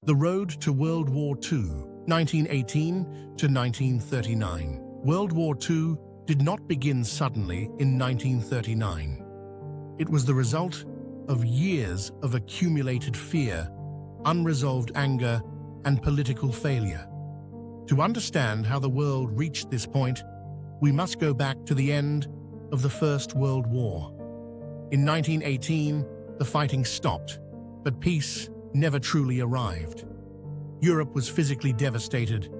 The Road to World War II, 1918 to 1939. World War II did not begin suddenly in 1939. It was the result of years of accumulated fear, unresolved anger, and political failure. To understand how the world reached this point, we must go back to the end of the First World War. In 1918, the fighting stopped, but peace never truly arrived. Europe was physically devastated,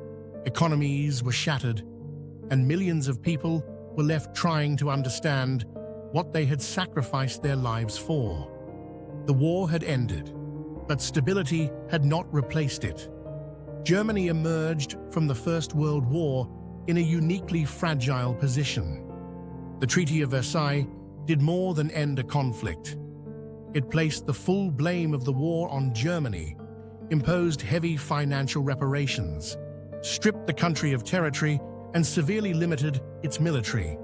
economies were shattered, and millions of people were left trying to understand what they had sacrificed their lives for. The war had ended, but stability had not replaced it. Germany emerged from the First World War in a uniquely fragile position. The Treaty of Versailles did more than end a conflict. It placed the full blame of the war on Germany, imposed heavy financial reparations, stripped the country of territory, and severely limited its military.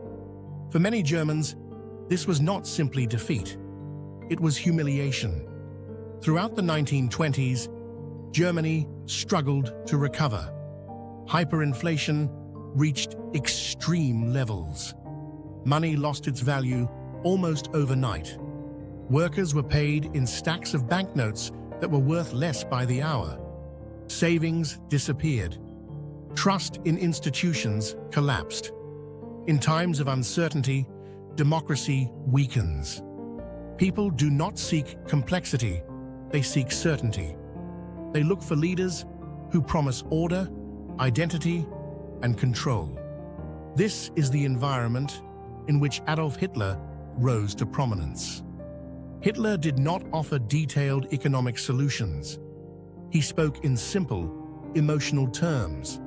For many Germans, this was not simply defeat. It was humiliation. Throughout the 1920s, Germany struggled to recover. Hyperinflation reached extreme levels. Money lost its value almost overnight. Workers were paid in stacks of banknotes that were worth less by the hour. Savings disappeared. Trust in institutions collapsed. In times of uncertainty, democracy weakens. People do not seek complexity, they seek certainty. They look for leaders who promise order, identity, and control. This is the environment in which Adolf Hitler rose to prominence. Hitler did not offer detailed economic solutions. He spoke in simple, emotional terms.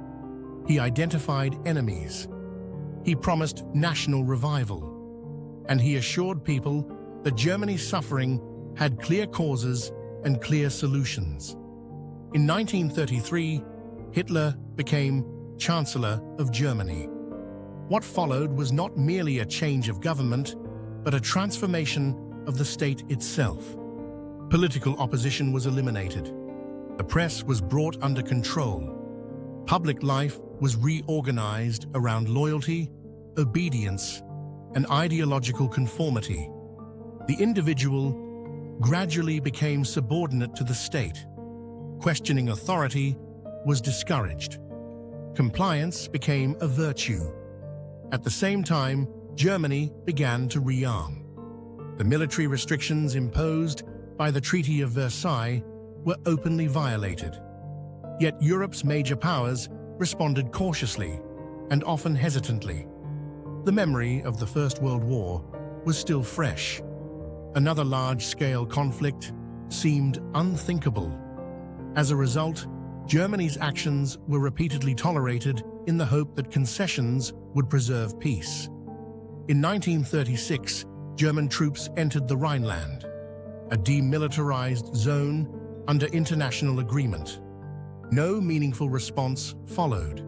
He identified enemies. He promised national revival. And he assured people that Germany's suffering had clear causes and clear solutions. In 1933, Hitler became Chancellor of Germany. What followed was not merely a change of government, but a transformation of the state itself. Political opposition was eliminated. The press was brought under control. Public life was reorganized around loyalty, obedience, and ideological conformity. The individual gradually became subordinate to the state. Questioning authority was discouraged. Compliance became a virtue. At the same time, Germany began to rearm. The military restrictions imposed by the Treaty of Versailles were openly violated. Yet Europe's major powers responded cautiously and often hesitantly. The memory of the First World War was still fresh. Another large-scale conflict seemed unthinkable. As a result, Germany's actions were repeatedly tolerated in the hope that concessions would preserve peace. In 1936, German troops entered the Rhineland, a demilitarized zone under international agreement. No meaningful response followed.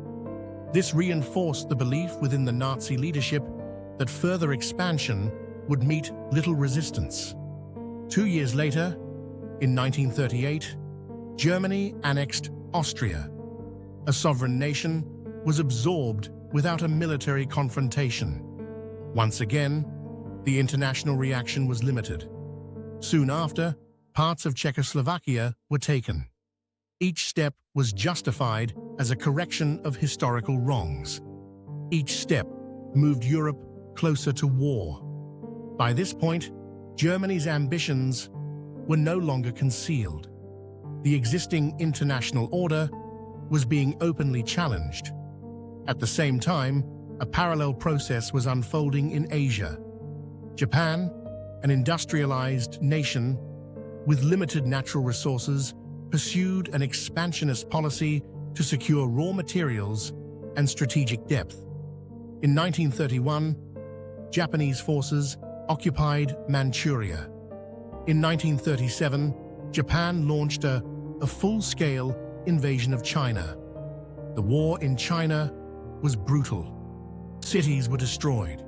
This reinforced the belief within the Nazi leadership that further expansion would meet little resistance. 2 years later, in 1938, Germany annexed Austria. A sovereign nation was absorbed without a military confrontation. Once again, the international reaction was limited. Soon after, parts of Czechoslovakia were taken. Each step was justified as a correction of historical wrongs. Each step moved Europe closer to war. By this point, Germany's ambitions were no longer concealed. The existing international order was being openly challenged. At the same time, a parallel process was unfolding in Asia. Japan, an industrialized nation with limited natural resources, pursued an expansionist policy to secure raw materials and strategic depth. In 1931, Japanese forces occupied Manchuria. In 1937, Japan launched a full-scale invasion of China. The war in China was brutal. Cities were destroyed.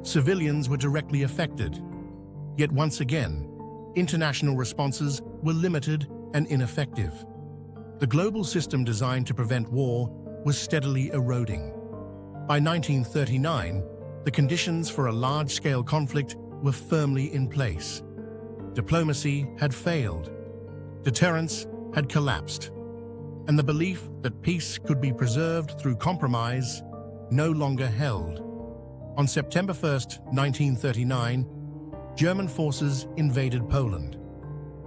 Civilians were directly affected. Yet once again, international responses were limited and ineffective. The global system designed to prevent war was steadily eroding. By 1939, the conditions for a large-scale conflict were firmly in place. Diplomacy had failed, deterrence had collapsed, and the belief that peace could be preserved through compromise no longer held. On September 1, 1939, German forces invaded Poland.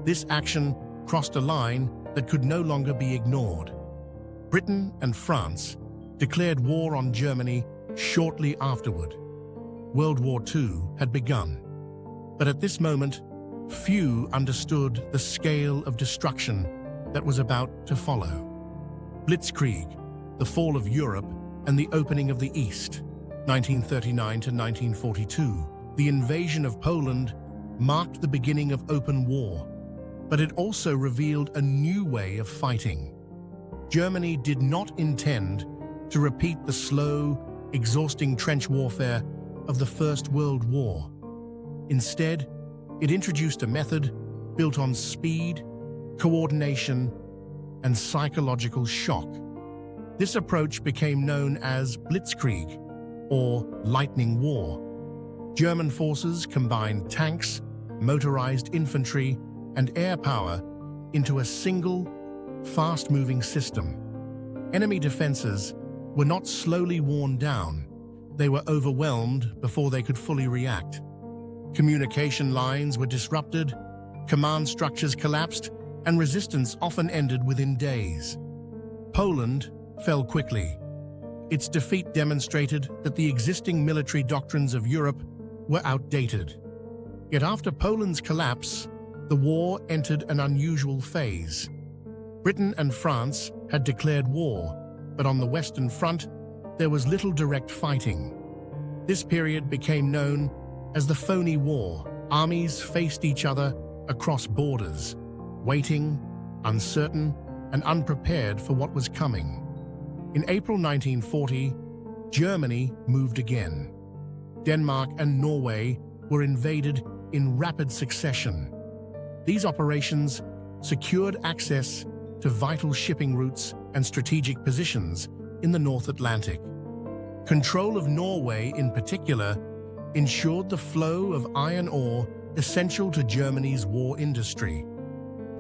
This action crossed a line that could no longer be ignored. Britain and France declared war on Germany shortly afterward. World War II had begun. But at this moment, few understood the scale of destruction that was about to follow. Blitzkrieg, the fall of Europe, and the opening of the East, 1939 to 1942. The invasion of Poland marked the beginning of open war, but it also revealed a new way of fighting. Germany did not intend to repeat the slow, exhausting trench warfare of the First World War. Instead, it introduced a method built on speed, coordination, and psychological shock. This approach became known as Blitzkrieg, or Lightning War. German forces combined tanks, motorized infantry, and air power into a single, fast-moving system. Enemy defenses were not slowly worn down, they were overwhelmed before they could fully react. Communication lines were disrupted, command structures collapsed, and resistance often ended within days. Poland fell quickly. Its defeat demonstrated that the existing military doctrines of Europe were outdated. Yet after Poland's collapse, the war entered an unusual phase. Britain and France had declared war, but on the Western Front, there was little direct fighting. This period became known as the Phony War. Armies faced each other across borders, waiting, uncertain, and unprepared for what was coming. In April 1940, Germany moved again. Denmark and Norway were invaded in rapid succession. These operations secured access to vital shipping routes and strategic positions in the North Atlantic. Control of Norway, in particular, ensured the flow of iron ore essential to Germany's war industry.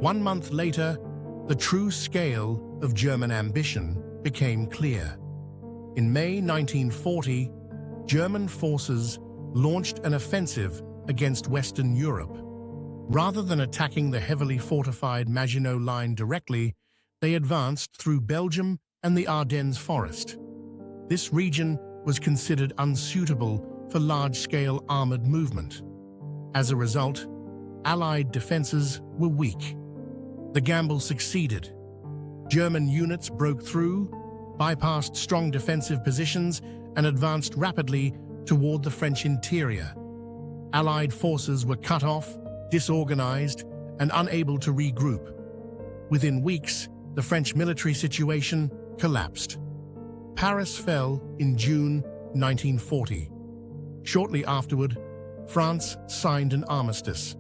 1 month later, the true scale of German ambition became clear. In May 1940, German forces launched an offensive against Western Europe. Rather than attacking the heavily fortified Maginot Line directly, they advanced through Belgium and the Ardennes Forest. This region was considered unsuitable for large-scale armored movement. As a result, Allied defenses were weak. The gamble succeeded. German units broke through, bypassed strong defensive positions, and advanced rapidly toward the French interior. Allied forces were cut off, disorganized, and unable to regroup. Within weeks, the French military situation collapsed. Paris fell in June 1940. Shortly afterward, France signed an armistice.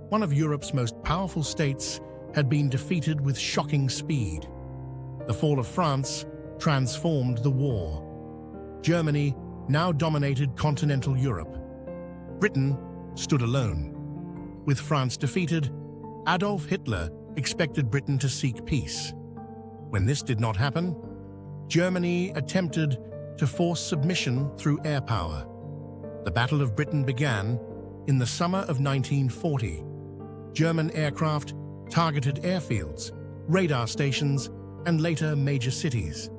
One of Europe's most powerful states had been defeated with shocking speed. The fall of France transformed the war. Germany now dominated continental Europe. Britain stood alone. With France defeated, Adolf Hitler expected Britain to seek peace. When this did not happen, Germany attempted to force submission through air power. The Battle of Britain began in the summer of 1940. German aircraft targeted airfields, radar stations, and later major cities.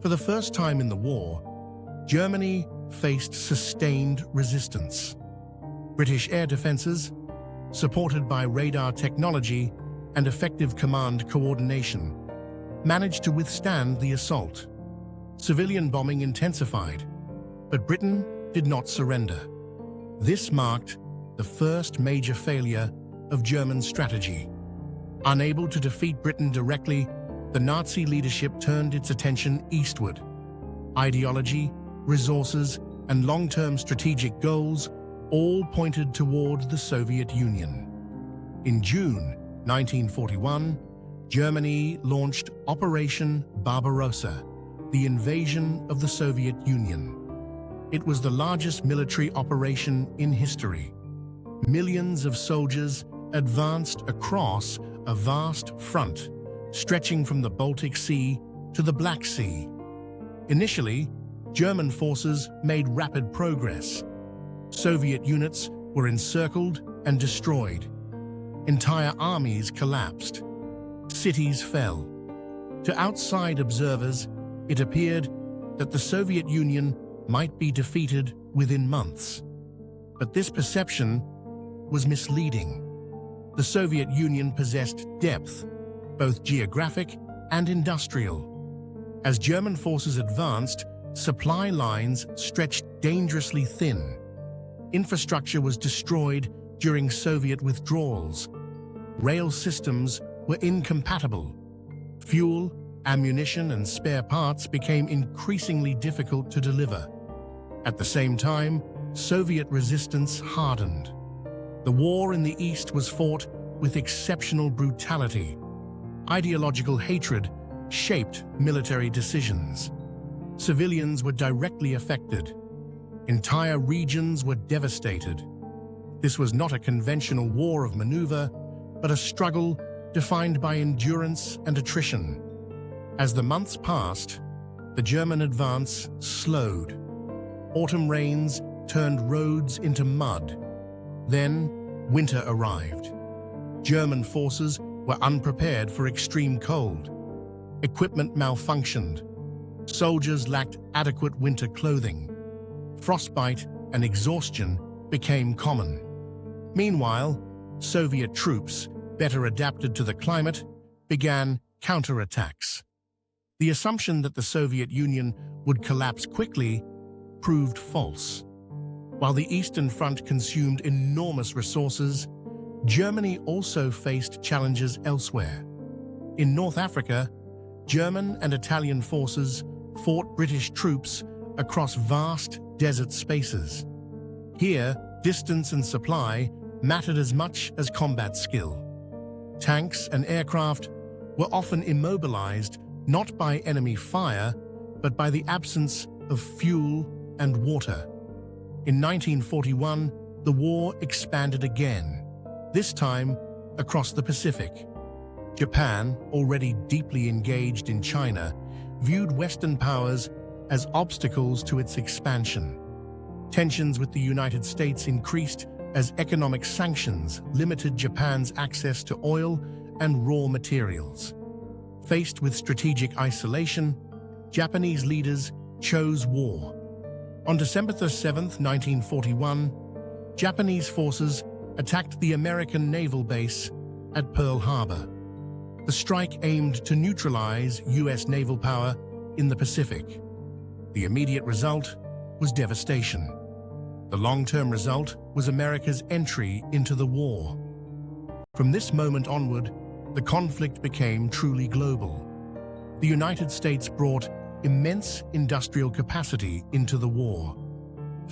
For the first time in the war, Germany faced sustained resistance. British air defenses, supported by radar technology and effective command coordination, managed to withstand the assault. Civilian bombing intensified, but Britain did not surrender. This marked the first major failure of German strategy. Unable to defeat Britain directly, the Nazi leadership turned its attention eastward. Ideology, resources, and long-term strategic goals all pointed toward the Soviet Union. In June 1941, Germany launched Operation Barbarossa, the invasion of the Soviet Union. It was the largest military operation in history. Millions of soldiers advanced across a vast front, stretching from the Baltic Sea to the Black Sea. Initially, German forces made rapid progress. Soviet units were encircled and destroyed. Entire armies collapsed. Cities fell. To outside observers, it appeared that the Soviet Union might be defeated within months. But this perception was misleading. The Soviet Union possessed depth, both geographic and industrial. As German forces advanced, supply lines stretched dangerously thin. Infrastructure was destroyed during Soviet withdrawals. Rail systems were incompatible. Fuel, ammunition, and spare parts became increasingly difficult to deliver. At the same time, Soviet resistance hardened. The war in the East was fought with exceptional brutality. Ideological hatred shaped military decisions. Civilians were directly affected. Entire regions were devastated. This was not a conventional war of maneuver, but a struggle defined by endurance and attrition. As the months passed, the German advance slowed. Autumn rains turned roads into mud. Then, winter arrived. German forces were unprepared for extreme cold. Equipment malfunctioned. Soldiers lacked adequate winter clothing. Frostbite and exhaustion became common. Meanwhile, Soviet troops, better adapted to the climate, began counterattacks. The assumption that the Soviet Union would collapse quickly proved false. While the Eastern Front consumed enormous resources, Germany also faced challenges elsewhere. In North Africa, German and Italian forces fought British troops across vast desert spaces. Here, distance and supply mattered as much as combat skill. Tanks and aircraft were often immobilized not by enemy fire, but by the absence of fuel and water. In 1941, the war expanded again, this time across the Pacific. Japan, already deeply engaged in China, viewed Western powers as obstacles to its expansion. Tensions with the United States increased as economic sanctions limited Japan's access to oil and raw materials. Faced with strategic isolation, Japanese leaders chose war. On December 7, 1941, Japanese forces attacked the American naval base at Pearl Harbor. The strike aimed to neutralize U.S. naval power in the Pacific. The immediate result was devastation. The long-term result was America's entry into the war. From this moment onward, the conflict became truly global. The United States brought immense industrial capacity into the war.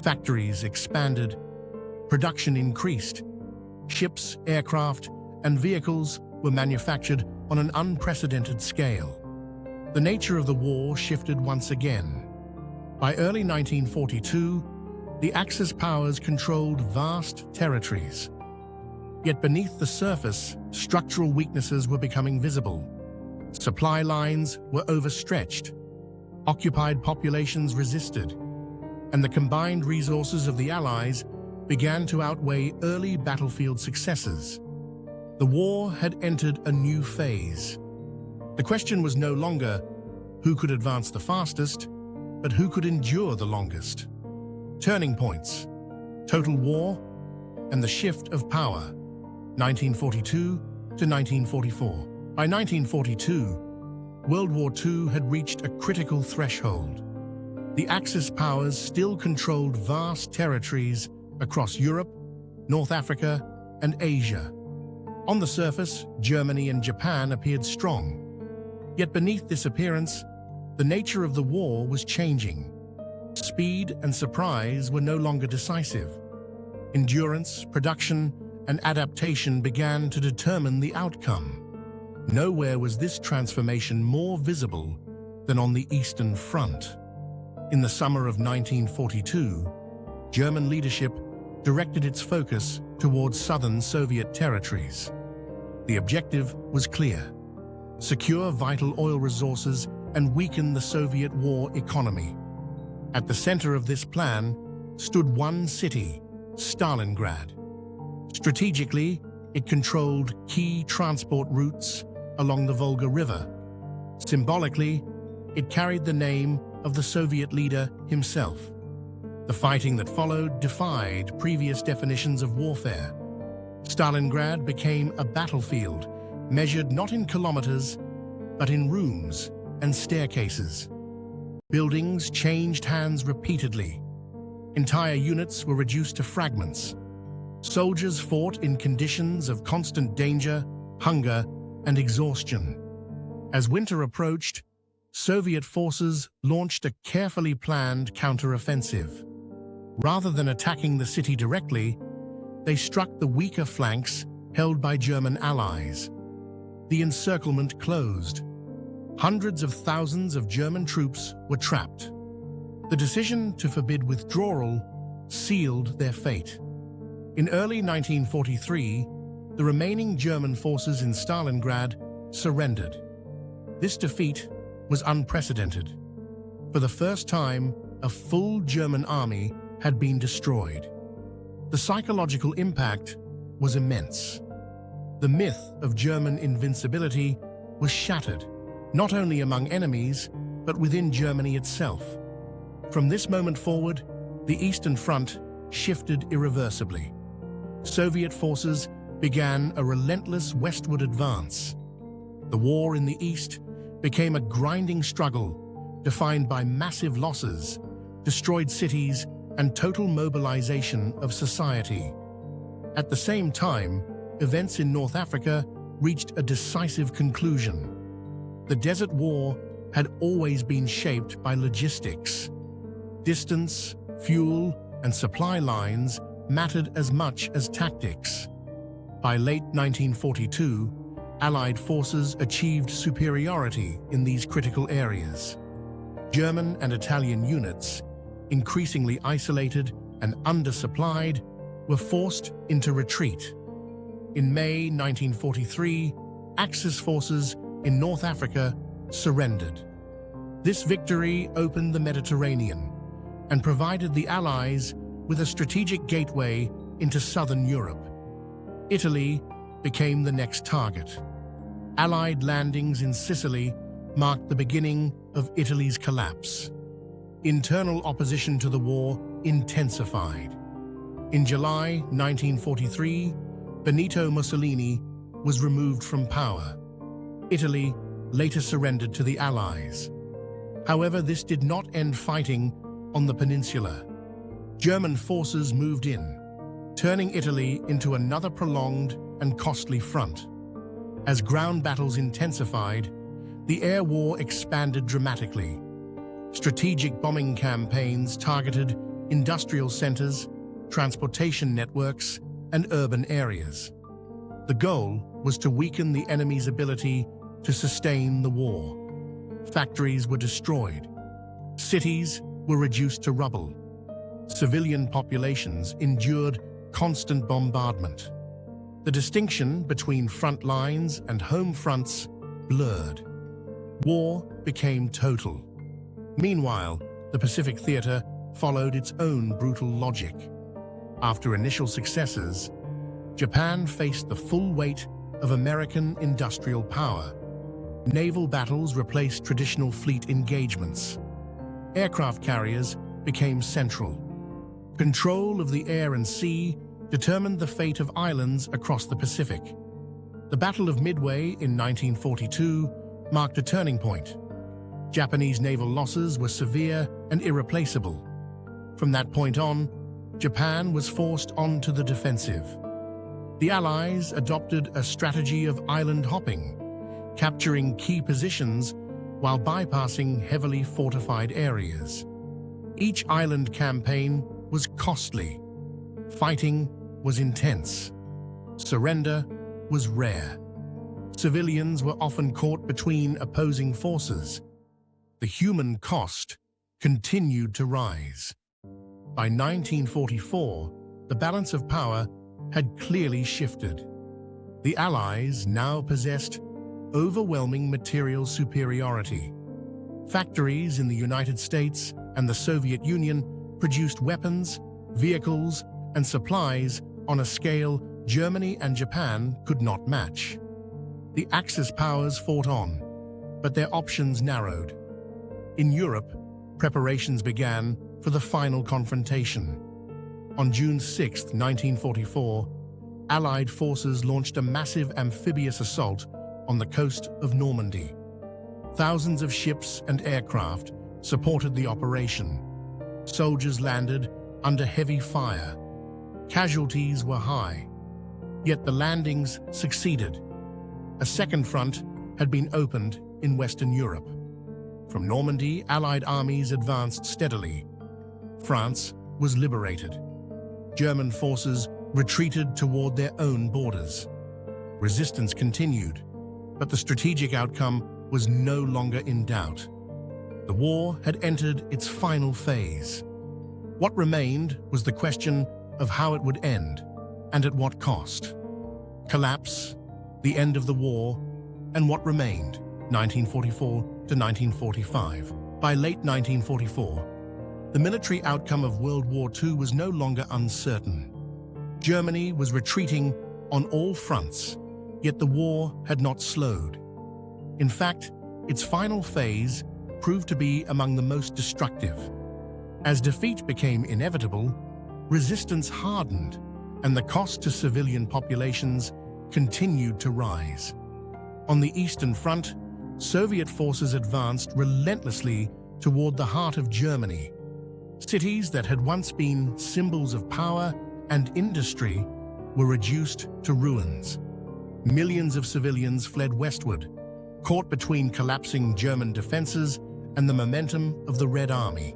Factories expanded, production increased. Ships, aircraft, and vehicles were manufactured on an unprecedented scale. The nature of the war shifted once again. By early 1942, the Axis powers controlled vast territories. Yet beneath the surface, structural weaknesses were becoming visible. Supply lines were overstretched. Occupied populations resisted, and the combined resources of the Allies began to outweigh early battlefield successes. The war had entered a new phase. The question was no longer who could advance the fastest, but who could endure the longest. Turning points: total war and the shift of power, 1942 to 1944. By 1942, World War II had reached a critical threshold. The Axis powers still controlled vast territories across Europe, North Africa, and Asia. On the surface, Germany and Japan appeared strong. Yet beneath this appearance, the nature of the war was changing. Speed and surprise were no longer decisive. Endurance, production, and adaptation began to determine the outcome. Nowhere was this transformation more visible than on the Eastern Front. In the summer of 1942, German leadership directed its focus towards southern Soviet territories. The objective was clear: secure vital oil resources and weaken the Soviet war economy. At the center of this plan stood one city, Stalingrad. Strategically, it controlled key transport routes along the Volga River. Symbolically, it carried the name of the Soviet leader himself. The fighting that followed defied previous definitions of warfare. Stalingrad became a battlefield measured not in kilometers, but in rooms and staircases. Buildings changed hands repeatedly. Entire units were reduced to fragments. Soldiers fought in conditions of constant danger, hunger, and exhaustion. As winter approached, Soviet forces launched a carefully planned counteroffensive. Rather than attacking the city directly, they struck the weaker flanks held by German allies. The encirclement closed. Hundreds of thousands of German troops were trapped. The decision to forbid withdrawal sealed their fate. In early 1943, the remaining German forces in Stalingrad surrendered. This defeat was unprecedented. For the first time, a full German army had been destroyed. The psychological impact was immense. The myth of German invincibility was shattered, not only among enemies, but within Germany itself. From this moment forward, the Eastern Front shifted irreversibly. Soviet forces began a relentless westward advance. The war in the East became a grinding struggle defined by massive losses, destroyed cities, and total mobilization of society. At the same time, events in North Africa reached a decisive conclusion. The Desert War had always been shaped by logistics. Distance, fuel, and supply lines mattered as much as tactics. By late 1942, Allied forces achieved superiority in these critical areas. German and Italian units, increasingly isolated and undersupplied, were forced into retreat. In May 1943, Axis forces in North Africa surrendered. This victory opened the Mediterranean and provided the Allies with a strategic gateway into southern Europe. Italy became the next target. Allied landings in Sicily marked the beginning of Italy's collapse. Internal opposition to the war intensified. In July 1943, Benito Mussolini was removed from power. Italy later surrendered to the Allies. However, this did not end fighting on the peninsula. German forces moved in, turning Italy into another prolonged and costly front. As ground battles intensified, the air war expanded dramatically. Strategic bombing campaigns targeted industrial centers, transportation networks, and urban areas. The goal was to weaken the enemy's ability to sustain the war. Factories were destroyed. Cities were reduced to rubble. Civilian populations endured constant bombardment. The distinction between front lines and home fronts blurred. War became total. Meanwhile, the Pacific Theater followed its own brutal logic. After initial successes, Japan faced the full weight of American industrial power. Naval battles replaced traditional fleet engagements. Aircraft carriers became central. Control of the air and sea determined the fate of islands across the Pacific. The Battle of Midway in 1942 marked a turning point. Japanese naval losses were severe and irreplaceable. From that point on, Japan was forced onto the defensive. The Allies adopted a strategy of island hopping, capturing key positions while bypassing heavily fortified areas. Each island campaign was costly. Fighting was intense. Surrender was rare. Civilians were often caught between opposing forces. The human cost continued to rise. By 1944, the balance of power had clearly shifted. The Allies now possessed overwhelming material superiority. Factories in the United States and the Soviet Union produced weapons, vehicles, and supplies on a scale Germany and Japan could not match. The Axis powers fought on, but their options narrowed. In Europe, preparations began for the final confrontation. On June 6, 1944, Allied forces launched a massive amphibious assault on the coast of Normandy. Thousands of ships and aircraft supported the operation. Soldiers landed under heavy fire. Casualties were high, yet the landings succeeded. A second front had been opened in Western Europe. From Normandy, Allied armies advanced steadily. France was liberated. German forces retreated toward their own borders. Resistance continued, but the strategic outcome was no longer in doubt. The war had entered its final phase. What remained was the question of how it would end, and at what cost. Collapse, the end of the war, and what remained, 1944 to 1945. By late 1944, the military outcome of World War II was no longer uncertain. Germany was retreating on all fronts, yet the war had not slowed. In fact, its final phase proved to be among the most destructive. As defeat became inevitable, resistance hardened, and the cost to civilian populations continued to rise. On the Eastern Front, Soviet forces advanced relentlessly toward the heart of Germany. Cities that had once been symbols of power and industry were reduced to ruins. Millions of civilians fled westward, caught between collapsing German defenses and the momentum of the Red Army.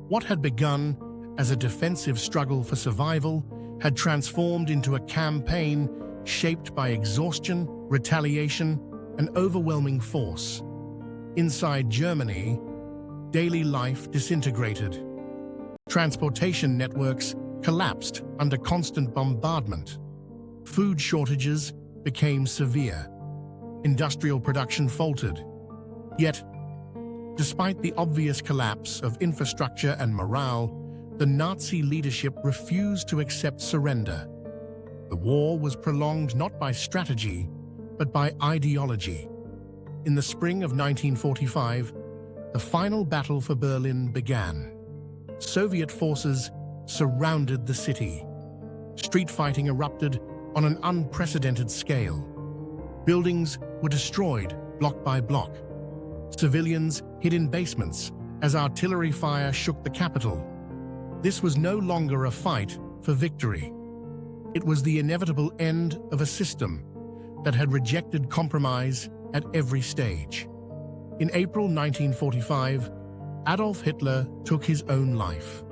What had begun as a defensive struggle for survival had transformed into a campaign shaped by exhaustion, retaliation, and overwhelming force. Inside Germany, daily life disintegrated. Transportation networks collapsed under constant bombardment. Food shortages became severe. Industrial production faltered. Yet, despite the obvious collapse of infrastructure and morale, the Nazi leadership refused to accept surrender. The war was prolonged not by strategy, but by ideology. In the spring of 1945, the final battle for Berlin began. Soviet forces surrounded the city. Street fighting erupted on an unprecedented scale. Buildings were destroyed block by block. Civilians hid in basements as artillery fire shook the capital. This was no longer a fight for victory. It was the inevitable end of a system that had rejected compromise at every stage. In April 1945, Adolf Hitler took his own life.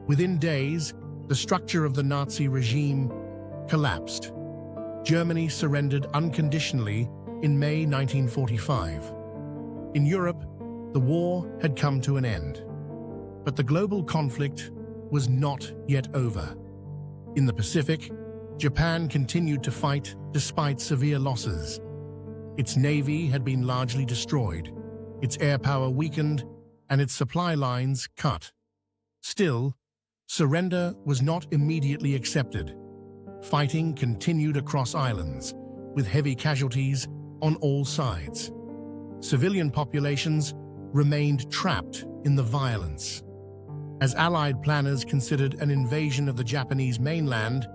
Within days, the structure of the Nazi regime collapsed. Germany surrendered unconditionally in May 1945. In Europe, the war had come to an end. But the global conflict was not yet over. In the Pacific, Japan continued to fight despite severe losses. Its navy had been largely destroyed, its air power weakened, and its supply lines cut. Still, surrender was not immediately accepted. Fighting continued across islands, with heavy casualties on all sides. Civilian populations remained trapped in the violence. As Allied planners considered an invasion of the Japanese mainland,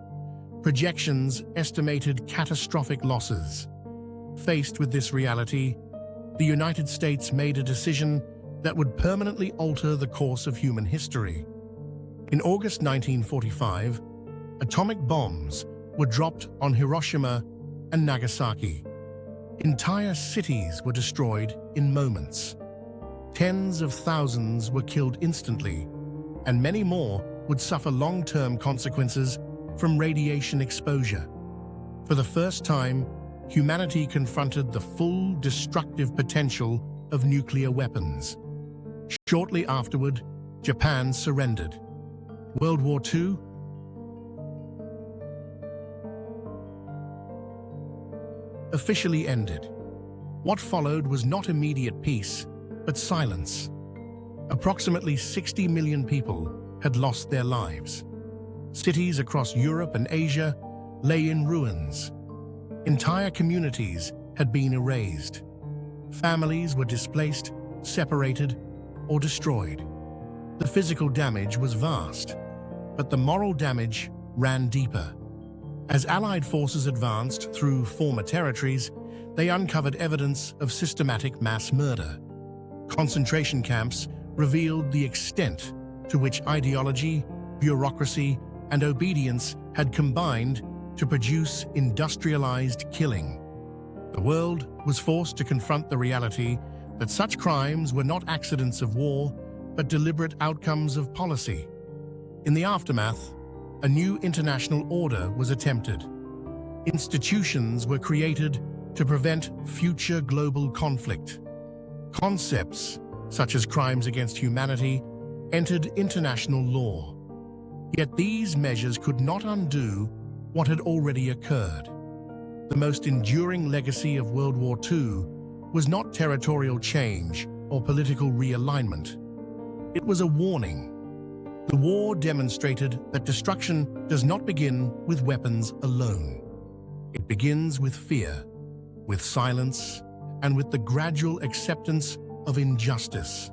projections estimated catastrophic losses. Faced with this reality, the United States made a decision that would permanently alter the course of human history. In August 1945, atomic bombs were dropped on Hiroshima and Nagasaki. Entire cities were destroyed in moments. Tens of thousands were killed instantly, and many more would suffer long-term consequences from radiation exposure. For the first time, humanity confronted the full destructive potential of nuclear weapons. Shortly afterward, Japan surrendered. World War II officially ended. What followed was not immediate peace, but silence. Approximately 60 million people had lost their lives. Cities across Europe and Asia lay in ruins. Entire communities had been erased. Families were displaced, separated, or destroyed. The physical damage was vast, but the moral damage ran deeper. As Allied forces advanced through former territories, they uncovered evidence of systematic mass murder. Concentration camps revealed the extent to which ideology, bureaucracy, and obedience had combined to produce industrialized killing. The world was forced to confront the reality that such crimes were not accidents of war, but deliberate outcomes of policy. In the aftermath, a new international order was attempted. Institutions were created to prevent future global conflict. Concepts, such as crimes against humanity, entered international law. Yet these measures could not undo what had already occurred. The most enduring legacy of World War II was not territorial change or political realignment. It was a warning. The war demonstrated that destruction does not begin with weapons alone. It begins with fear, with silence, and with the gradual acceptance of injustice.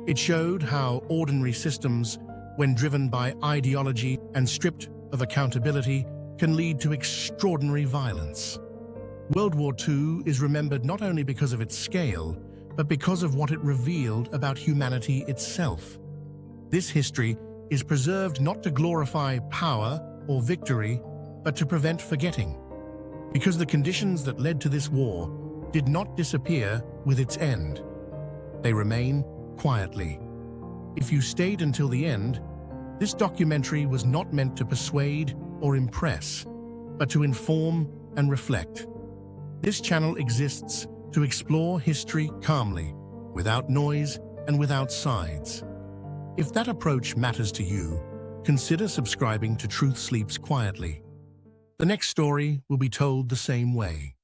It showed how ordinary systems, when driven by ideology and stripped of accountability, can lead to extraordinary violence. World War II is remembered not only because of its scale, but because of what it revealed about humanity itself. This history is preserved not to glorify power or victory, but to prevent forgetting. Because the conditions that led to this war did not disappear with its end. They remain quietly. If you stayed until the end, this documentary was not meant to persuade or impress, but to inform and reflect. This channel exists to explore history calmly, without noise and without sides. If that approach matters to you, consider subscribing to Truth Sleeps Quietly. The next story will be told the same way.